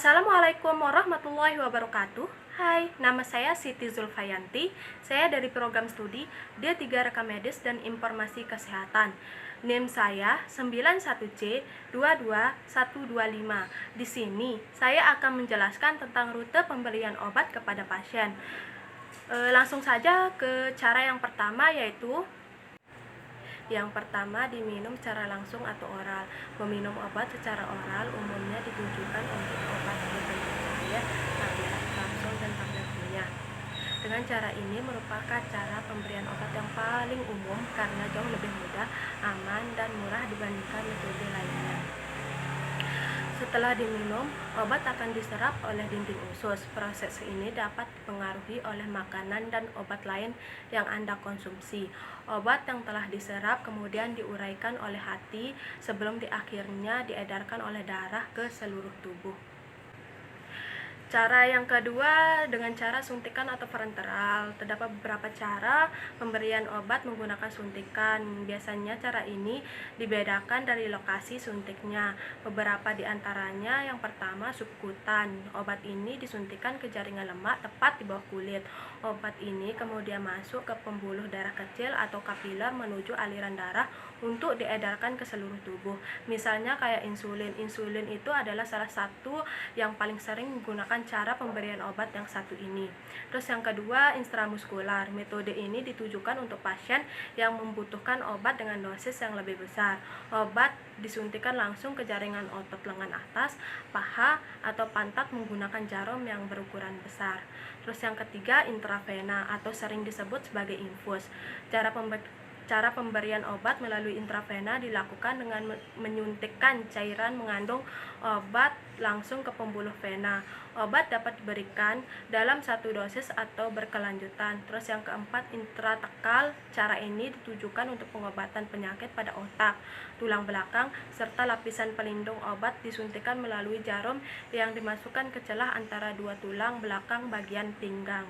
Assalamualaikum warahmatullahi wabarakatuh. Hai, nama saya Siti Zulfayanti. Saya dari program studi D3 Rekam Medis dan Informasi Kesehatan. NIM saya 91C22125. Di sini saya akan menjelaskan tentang rute pemberian obat kepada pasien. Langsung saja ke cara yang pertama, yaitu yang pertama, diminum secara langsung atau oral. Meminum obat secara oral umumnya ditujukan untuk obat berbentuk cair, tablet, kapsul, dan tablet minyak. Dengan cara ini merupakan cara pemberian obat yang paling umum karena jauh lebih mudah, aman, dan murah dibandingkan metode lainnya. Setelah diminum, obat akan diserap oleh dinding usus. Proses ini dapat dipengaruhi oleh makanan dan obat lain yang Anda konsumsi. Obat yang telah diserap kemudian diuraikan oleh hati sebelum akhirnya diedarkan oleh darah ke seluruh tubuh. Cara yang kedua dengan cara suntikan atau parenteral. Terdapat beberapa cara pemberian obat menggunakan suntikan. Biasanya cara ini dibedakan dari lokasi suntiknya. Beberapa di antaranya, yang pertama subkutan. Obat ini disuntikan ke jaringan lemak tepat di bawah kulit. Obat ini kemudian masuk ke pembuluh darah kecil atau kapiler menuju aliran darah untuk diedarkan ke seluruh tubuh. Misalnya kayak insulin. Insulin itu adalah salah satu yang paling sering menggunakan cara pemberian obat yang satu ini. Terus yang kedua, intramuskular. Metode ini ditujukan untuk pasien yang membutuhkan obat dengan dosis yang lebih besar. Obat disuntikan langsung ke jaringan otot lengan atas, paha, atau pantat menggunakan jarum yang berukuran besar. Terus yang ketiga, intravena atau sering disebut sebagai infus. Cara pemberian obat melalui intravena dilakukan dengan menyuntikkan cairan mengandung obat langsung ke pembuluh vena. Obat dapat diberikan dalam satu dosis atau berkelanjutan. Terus yang keempat, intratekal. Cara ini ditujukan untuk pengobatan penyakit pada otak, tulang belakang, serta lapisan pelindung. Obat disuntikan melalui jarum yang dimasukkan ke celah antara dua tulang belakang bagian pinggang.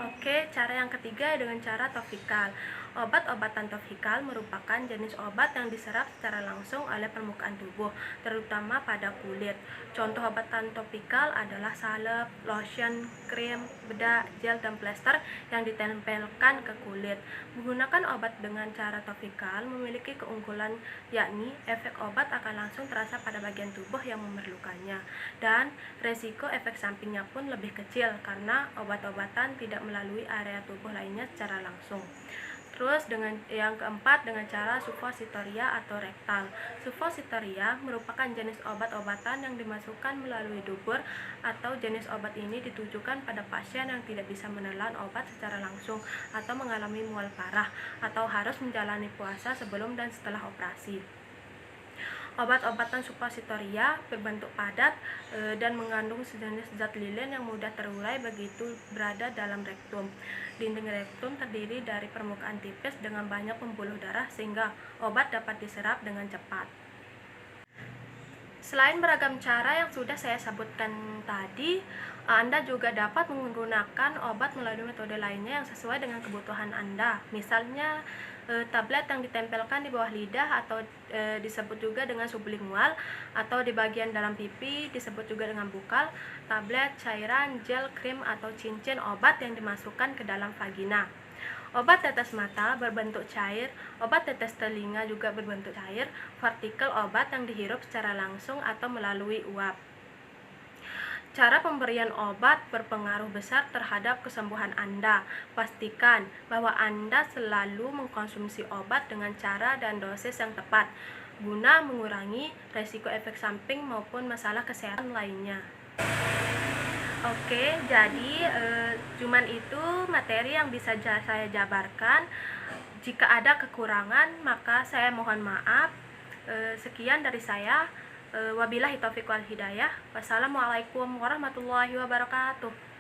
Oke, cara yang ketiga dengan cara topikal. Obat-obatan topikal merupakan jenis obat yang diserap secara langsung oleh permukaan tubuh, terutama pada kulit. Contoh obatan topikal adalah salep, lotion, krim, bedak, gel, dan plester yang ditempelkan ke kulit. Menggunakan obat dengan cara topikal memiliki keunggulan, yakni efek obat akan langsung terasa pada bagian tubuh yang memerlukannya, dan resiko efek sampingnya pun lebih kecil karena obat-obatan tidak melalui area tubuh lainnya secara langsung. Terus dengan yang keempat, dengan cara supositoria atau rektal. Supositoria merupakan jenis obat-obatan yang dimasukkan melalui dubur, atau jenis obat ini ditujukan pada pasien yang tidak bisa menelan obat secara langsung atau mengalami mual parah atau harus menjalani puasa sebelum dan setelah operasi. Obat-obatan supositoria berbentuk padat dan mengandung sejenis zat lilin yang mudah terurai begitu berada dalam rektum. Dinding rektum terdiri dari permukaan tipis dengan banyak pembuluh darah sehingga obat dapat diserap dengan cepat. Selain beragam cara yang sudah saya sebutkan tadi, Anda juga dapat menggunakan obat melalui metode lainnya yang sesuai dengan kebutuhan Anda. Misalnya tablet yang ditempelkan di bawah lidah atau disebut juga dengan sublingual, atau di bagian dalam pipi disebut juga dengan bukal, tablet, cairan, gel, krim, atau cincin obat yang dimasukkan ke dalam vagina. Obat tetes mata berbentuk cair, obat tetes telinga juga berbentuk cair, partikel obat yang dihirup secara langsung atau melalui uap. Cara pemberian obat berpengaruh besar terhadap kesembuhan Anda. Pastikan bahwa Anda selalu mengkonsumsi obat dengan cara dan dosis yang tepat, guna mengurangi resiko efek samping maupun masalah kesehatan lainnya. Oke, jadi cuman itu materi yang bisa saya jabarkan. Jika ada kekurangan, maka saya mohon maaf. Sekian dari saya. Wabillahi taufiq wal hidayah. Wassalamualaikum warahmatullahi wabarakatuh.